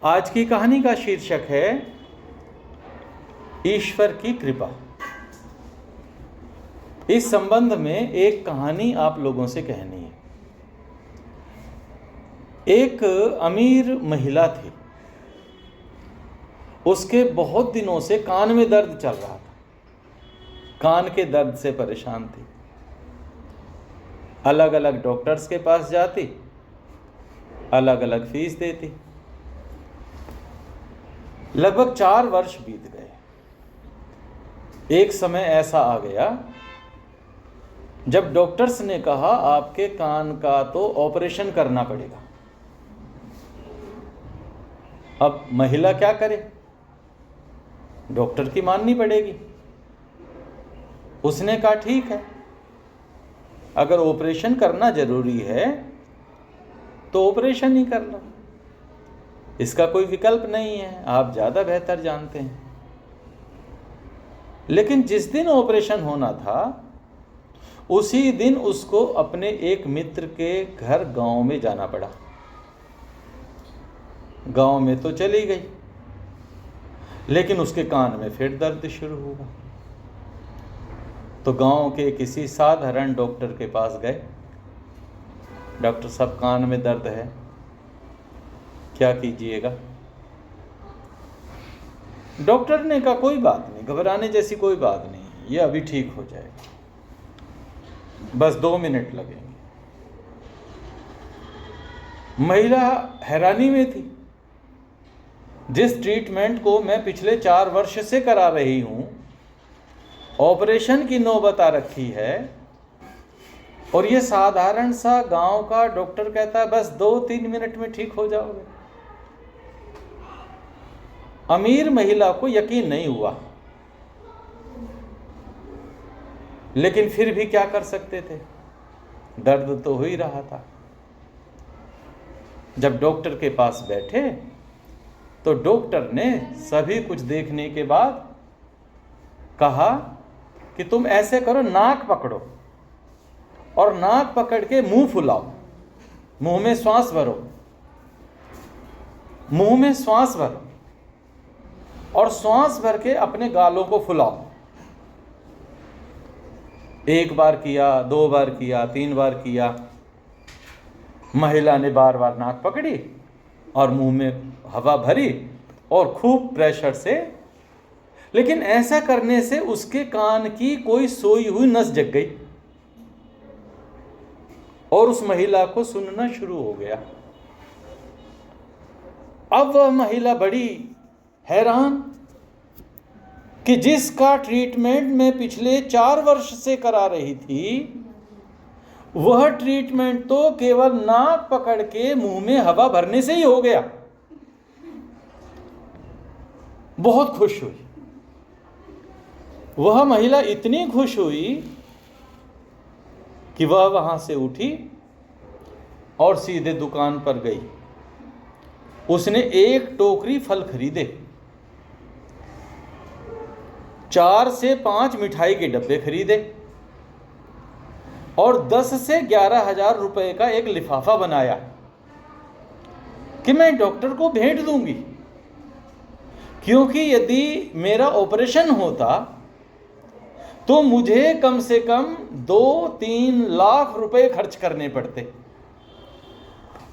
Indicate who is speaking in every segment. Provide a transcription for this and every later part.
Speaker 1: आज की कहानी का शीर्षक है ईश्वर की कृपा। इस संबंध में एक कहानी आप लोगों से कहनी है। एक अमीर महिला थी, उसके बहुत दिनों से कान में दर्द चल रहा था, कान के दर्द से परेशान थी। अलग अलग डॉक्टर्स के पास जाती, अलग अलग फीस देती। लगभग 4 वर्ष बीत गए। एक समय ऐसा आ गया जब डॉक्टर्स ने कहा आपके कान का तो ऑपरेशन करना पड़ेगा। अब महिला क्या करे, डॉक्टर की माननी पड़ेगी। उसने कहा ठीक है, अगर ऑपरेशन करना जरूरी है तो ऑपरेशन ही करना, इसका कोई विकल्प नहीं है, आप ज़्यादा बेहतर जानते हैं। लेकिन जिस दिन ऑपरेशन होना था उसी दिन उसको अपने एक मित्र के घर गांव में जाना पड़ा। गांव में तो चली गई, लेकिन उसके कान में फिर दर्द शुरू हुआ। तो गांव के किसी साधारण डॉक्टर के पास गए। डॉक्टर साहब, कान में दर्द है, क्या कीजिएगा? डॉक्टर ने कहा कोई बात नहीं, घबराने जैसी कोई बात नहीं, ये अभी ठीक हो जाएगा, बस 2 मिनट लगेंगे। महिला हैरानी में थी। जिस ट्रीटमेंट को मैं पिछले 4 वर्ष से करा रही हूं, ऑपरेशन की नौबत आ रखी है, और ये साधारण सा गांव का डॉक्टर कहता है बस 2-3 मिनट में ठीक हो जाओगे। अमीर महिला को यकीन नहीं हुआ, लेकिन फिर भी क्या कर सकते थे, दर्द तो हो ही रहा था। जब डॉक्टर के पास बैठे तो डॉक्टर ने सभी कुछ देखने के बाद कहा कि तुम ऐसे करो, नाक पकड़ो और नाक पकड़ के मुंह फुलाओ, मुंह में श्वास भरो, मुंह में श्वास भरो और श्वास भर के अपने गालों को फुलाओ। 1 बार किया, 2 बार किया, 3 बार किया। महिला ने बार बार नाक पकड़ी और मुंह में हवा भरी और खूब प्रेशर से, लेकिन ऐसा करने से उसके कान की कोई सोई हुई नस जग गई और उस महिला को सुनना शुरू हो गया। अब वह महिला बड़ी हैरान कि जिसका ट्रीटमेंट मैं पिछले 4 वर्ष से करा रही थी, वह ट्रीटमेंट तो केवल नाक पकड़ के मुंह में हवा भरने से ही हो गया। बहुत खुश हुई वह महिला, इतनी खुश हुई कि वह वहां से उठी और सीधे दुकान पर गई। उसने 1 टोकरी फल खरीदे, 4 से 5 मिठाई के डब्बे खरीदे और 10 से 11,000 रुपए का एक लिफाफा बनाया कि मैं डॉक्टर को भेंट दूंगी, क्योंकि यदि मेरा ऑपरेशन होता तो मुझे कम से कम 2-3 लाख रुपए खर्च करने पड़ते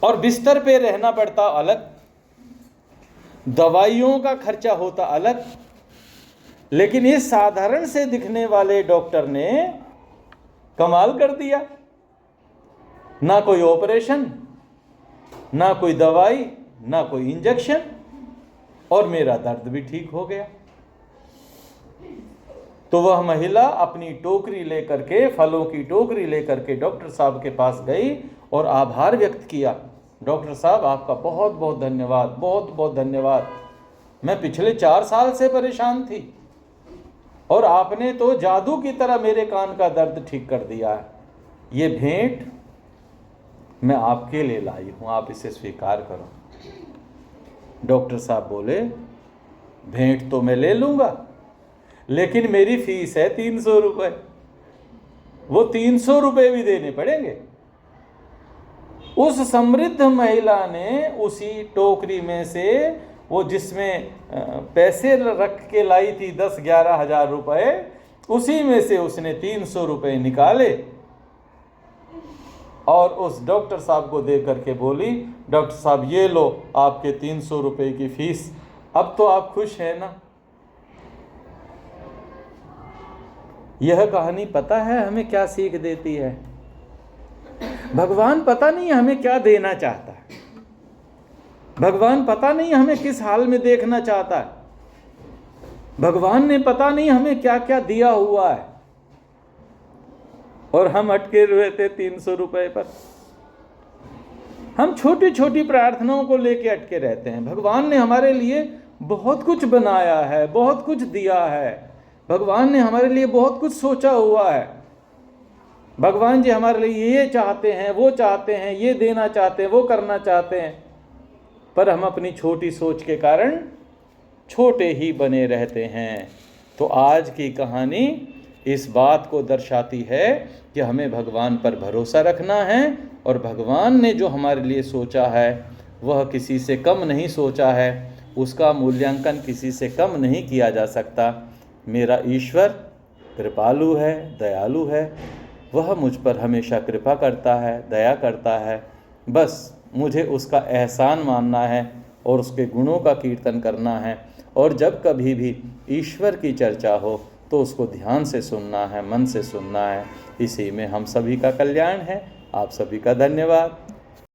Speaker 1: और बिस्तर पे रहना पड़ता अलग, दवाइयों का खर्चा होता अलग। लेकिन इस साधारण से दिखने वाले डॉक्टर ने कमाल कर दिया, ना कोई ऑपरेशन, ना कोई दवाई, ना कोई इंजेक्शन, और मेरा दर्द भी ठीक हो गया। तो वह महिला अपनी टोकरी लेकर के, फलों की टोकरी लेकर के डॉक्टर साहब के पास गई और आभार व्यक्त किया। डॉक्टर साहब, आपका बहुत बहुत धन्यवाद, बहुत बहुत धन्यवाद। मैं पिछले 4 साल से परेशान थी और आपने तो जादू की तरह मेरे कान का दर्द ठीक कर दिया है। ये भेंट मैं आपके लिए लाई हूं, आप इसे स्वीकार करो। डॉक्टर साहब बोले, भेंट तो मैं ले लूंगा, लेकिन मेरी फीस है 300 रुपए, वो 300 रुपए भी देने पड़ेंगे। उस समृद्ध महिला ने उसी टोकरी में से वो जिसमें पैसे रख के लाई थी 10-11 हज़ार रुपए, उसी में से उसने 300 रुपए निकाले और उस डॉक्टर साहब को दे करके बोली, डॉक्टर साहब ये लो आपके 300 रुपए की फीस। अब तो आप खुश हैं ना। यह कहानी पता है हमें क्या सीख देती है? भगवान पता नहीं हमें क्या देना चाहता है, भगवान पता नहीं हमें किस हाल में देखना चाहता है, भगवान ने पता नहीं हमें क्या क्या दिया हुआ है, और हम अटके रहते 300 रुपए पर। हम छोटी छोटी प्रार्थनाओं को लेके अटके रहते हैं। भगवान ने हमारे लिए बहुत कुछ बनाया है, बहुत कुछ दिया है, भगवान ने हमारे लिए बहुत कुछ सोचा हुआ है। भगवान जी हमारे लिए ये चाहते हैं, वो चाहते हैं, ये देना चाहते हैं, वो करना चाहते हैं, पर हम अपनी छोटी सोच के कारण छोटे ही बने रहते हैं। तो आज की कहानी इस बात को दर्शाती है कि हमें भगवान पर भरोसा रखना है, और भगवान ने जो हमारे लिए सोचा है वह किसी से कम नहीं सोचा है, उसका मूल्यांकन किसी से कम नहीं किया जा सकता। मेरा ईश्वर कृपालु है, दयालु है, वह मुझ पर हमेशा कृपा करता है, दया करता है। बस मुझे उसका एहसान मानना है और उसके गुणों का कीर्तन करना है, और जब कभी भी ईश्वर की चर्चा हो तो उसको ध्यान से सुनना है, मन से सुनना है। इसी में हम सभी का कल्याण है। आप सभी का धन्यवाद।